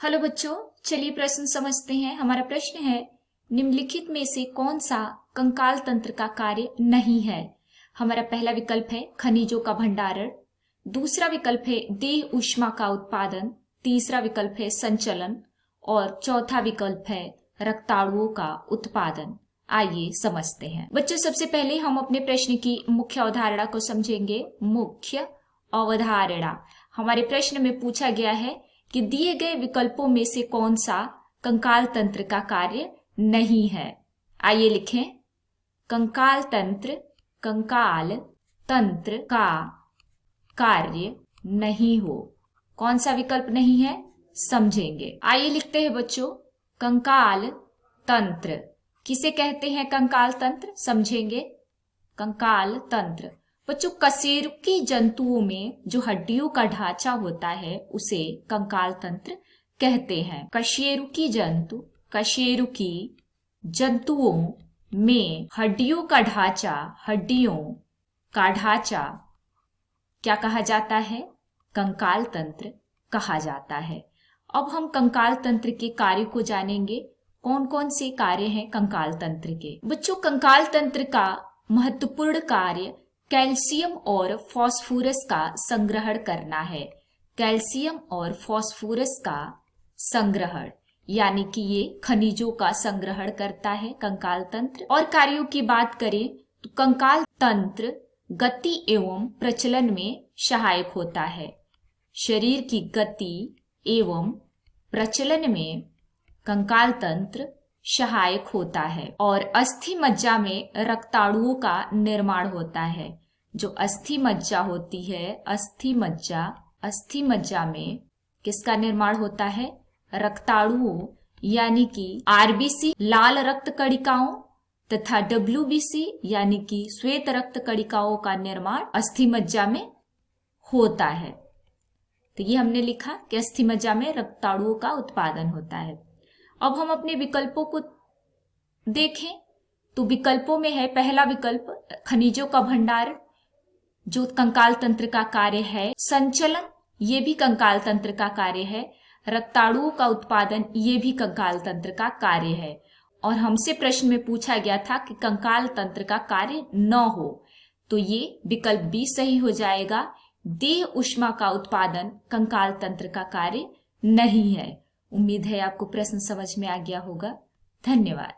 Hello बच्चों, चलिए प्रश्न समझते हैं। हमारा प्रश्न है, निम्नलिखित में से कौन सा कंकाल तंत्र का कार्य नहीं है। हमारा पहला विकल्प है खनिजों का भंडारण, दूसरा विकल्प है देह ऊष्मा का उत्पादन, तीसरा विकल्प है संचलन और चौथा विकल्प है रक्ताणुओं का उत्पादन। आइए समझते हैं। बच्चों, सबसे पहले हम अपने प्रश्न की मुख्य अवधारणा को समझेंगे। मुख्य अवधारणा, हमारे प्रश्न में पूछा गया है कि दिए गए विकल्पों में से कौन सा कंकाल तंत्र का कार्य नहीं है। आइए लिखें, कंकाल तंत्र का कार्य नहीं हो। कौन सा विकल्प नहीं है, समझेंगे। आइए लिखते हैं बच्चों, कंकाल तंत्र किसे कहते हैं। कंकाल तंत्र समझेंगे। कंकाल तंत्र बच्चों, कशेरुकी जंतुओं में जो हड्डियों का ढांचा होता है उसे कंकाल तंत्र कहते हैं। कशेरुकी जंतुओं में हड्डियों का ढांचा क्या कहा जाता है, कंकाल तंत्र कहा जाता है। अब हम कंकाल तंत्र के कार्य को जानेंगे। कौन कौन से कार्य हैं कंकाल तंत्र के। बच्चों, कंकाल तंत्र का महत्वपूर्ण कार्य कैल्शियम और फास्फोरस का संग्रहण करना है। कैल्शियम और फास्फोरस का संग्रहण, यानी कि ये खनिजों का संग्रहण करता है कंकाल तंत्र। और कार्यों की बात करें तो कंकाल तंत्र गति एवं प्रचलन में सहायक होता है। शरीर की गति एवं प्रचलन में कंकाल तंत्र सहायक होता है। और अस्थि मज्जा में रक्ताणुओं का निर्माण होता है। जो अस्थि मज्जा होती है, अस्थि मज्जा में किसका निर्माण होता है, रक्ताणुओं, यानी कि आरबीसी लाल रक्त कणिकाओं तथा डब्ल्यूबीसी यानी कि श्वेत रक्त कणिकाओं का निर्माण अस्थि मज्जा में होता है। तो ये हमने लिखा कि अस्थि मज्जा में रक्ताणुओं का उत्पादन होता है। अब हम अपने विकल्पों को देखें तो विकल्पों में है पहला विकल्प खनिजों का भंडारण, जो कंकाल तंत्र का कार्य है। संचलन, ये भी कंकाल तंत्र का कार्य है। रक्ताणुओं का उत्पादन, ये भी कंकाल तंत्र का कार्य है। और हमसे प्रश्न में पूछा गया था कि कंकाल तंत्र का कार्य न हो, तो ये विकल्प बी सही हो जाएगा। देह ऊष्मा का उत्पादन कंकाल तंत्र का कार्य नहीं है। उम्मीद है आपको प्रश्न समझ में आ गया होगा। धन्यवाद।